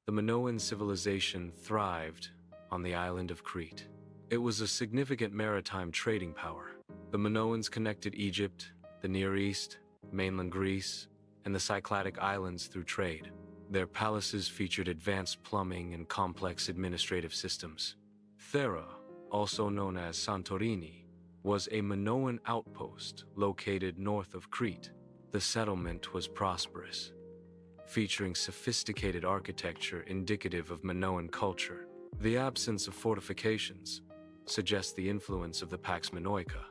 the Minoan civilization thrived on the island of Crete. It was a significant maritime trading power. The Minoans connected Egypt, the Near East, mainland Greece, and the Cycladic Islands through trade. Their palaces featured advanced plumbing and complex administrative systems. Thera, also known as Santorini, was a Minoan outpost located north of Crete. The settlement was prosperous, featuring sophisticated architecture indicative of Minoan culture. The absence of fortifications suggests the influence of the Pax Minoica,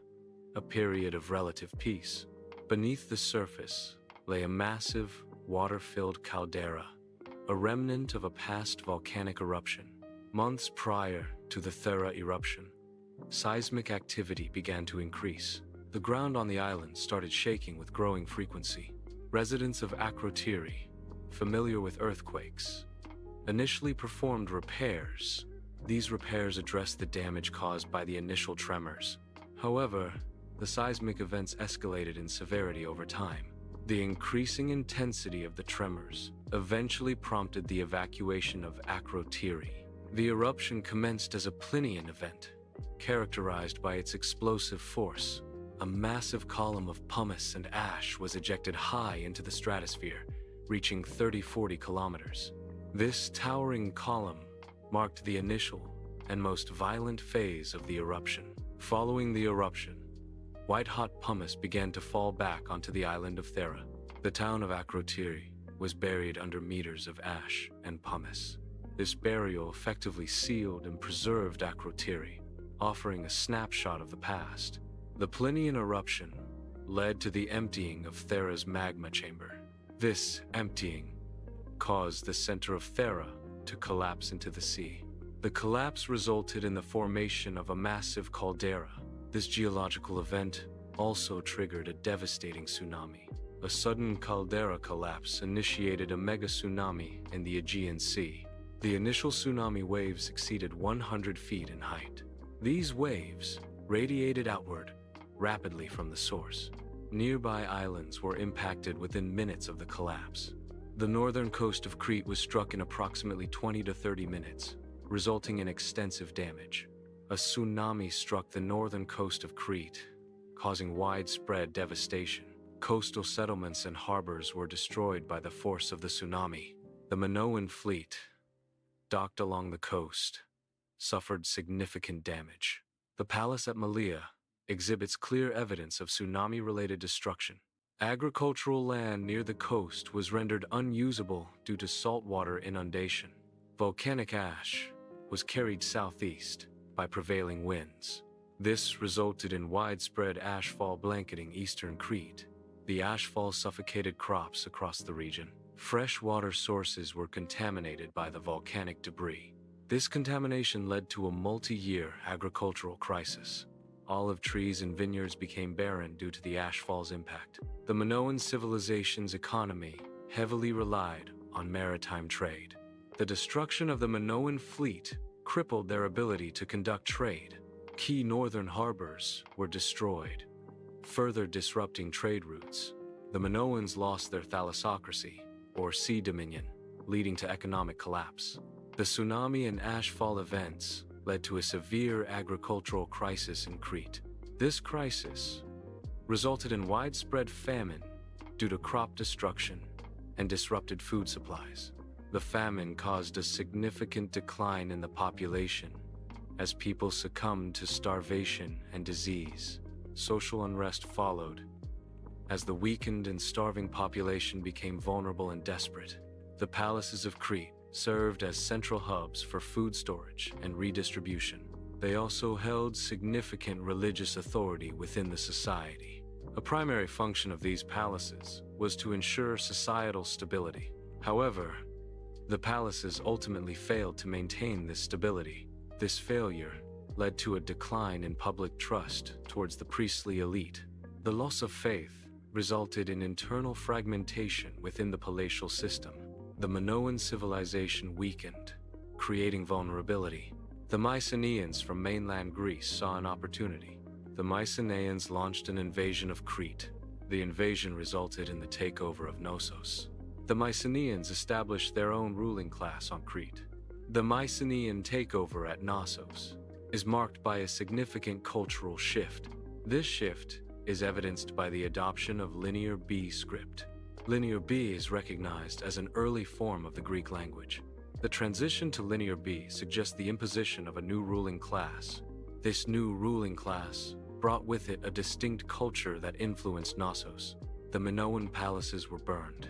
a period of relative peace. Beneath the surface lay a massive, water-filled caldera, a remnant of a past volcanic eruption. Months prior to the Thera Eruption, seismic activity began to increase. The ground on the island started shaking with growing frequency. Residents of Akrotiri, familiar with earthquakes, initially performed repairs. These repairs addressed the damage caused by the initial tremors. However, the seismic events escalated in severity over time. The increasing intensity of the tremors eventually prompted the evacuation of Akrotiri. The eruption commenced as a Plinian event, characterized by its explosive force. A massive column of pumice and ash was ejected high into the stratosphere, reaching 30-40 kilometers. This towering column marked the initial and most violent phase of the eruption. Following the eruption, white-hot pumice began to fall back onto the island of Thera. The town of Akrotiri was buried under meters of ash and pumice. This burial effectively sealed and preserved Akrotiri, offering a snapshot of the past. The Plinian eruption led to the emptying of Thera's magma chamber. This emptying caused the center of Thera to collapse into the sea. The collapse resulted in the formation of a massive caldera. This geological event also triggered a devastating tsunami. A sudden caldera collapse initiated a mega tsunami in the Aegean Sea. The initial tsunami waves exceeded 100 feet in height. These waves radiated outward rapidly from the source. Nearby islands were impacted within minutes of the collapse. The northern coast of Crete was struck in approximately 20 to 30 minutes, resulting in extensive damage. A tsunami struck the northern coast of Crete, causing widespread devastation. Coastal settlements and harbors were destroyed by the force of the tsunami. The Minoan fleet, docked along the coast, suffered significant damage. The palace at Malea exhibits clear evidence of tsunami-related destruction. Agricultural land near the coast was rendered unusable due to saltwater inundation. Volcanic ash was carried southeast by prevailing winds. This resulted in widespread ashfall blanketing eastern Crete. The ashfall suffocated crops across the region. Freshwater sources were contaminated by the volcanic debris. This contamination led to a multi-year agricultural crisis. Olive trees and vineyards became barren due to the ashfall's impact. The Minoan civilization's economy heavily relied on maritime trade. The destruction of the Minoan fleet crippled their ability to conduct trade. Key northern harbors were destroyed, further disrupting trade routes. The Minoans lost their thalassocracy, or sea dominion, leading to economic collapse. The tsunami and ashfall events led to a severe agricultural crisis in Crete. This crisis resulted in widespread famine due to crop destruction and disrupted food supplies. The famine caused a significant decline in the population as people succumbed to starvation and disease. Social unrest followed as the weakened and starving population became vulnerable and desperate. The palaces of Crete served as central hubs for food storage and redistribution. They also held significant religious authority within the society. A primary function of these palaces was to ensure societal stability. However, the palaces ultimately failed to maintain this stability. This failure led to a decline in public trust towards the priestly elite. The loss of faith resulted in internal fragmentation within the palatial system. The Minoan civilization weakened, creating vulnerability. The Mycenaeans from mainland Greece saw an opportunity. The Mycenaeans launched an invasion of Crete. The invasion resulted in the takeover of Knossos. The Mycenaeans established their own ruling class on Crete. The Mycenaean takeover at Knossos is marked by a significant cultural shift. This shift is evidenced by the adoption of Linear B script. Linear B is recognized as an early form of the Greek language. The transition to Linear B suggests the imposition of a new ruling class. This new ruling class brought with it a distinct culture that influenced Knossos. The Minoan palaces were burned.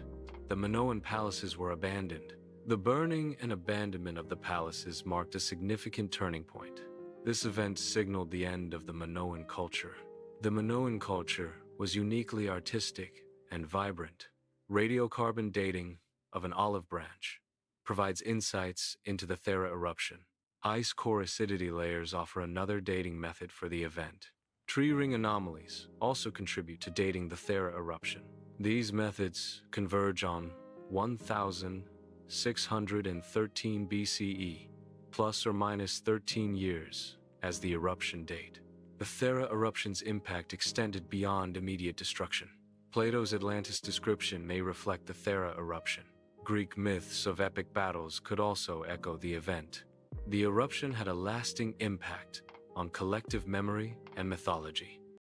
The Minoan palaces were abandoned. The burning and abandonment of the palaces marked a significant turning point. This event signaled the end of the Minoan culture. The Minoan culture was uniquely artistic and vibrant. Radiocarbon dating of an olive branch provides insights into the Thera eruption. Ice core acidity layers offer another dating method for the event. Tree ring anomalies also contribute to dating the Thera eruption. These methods converge on 1613 BCE, plus or minus 13 years, as the eruption date. The Thera eruption's impact extended beyond immediate destruction. Plato's Atlantis description may reflect the Thera eruption. Greek myths of epic battles could also echo the event. The eruption had a lasting impact on collective memory and mythology.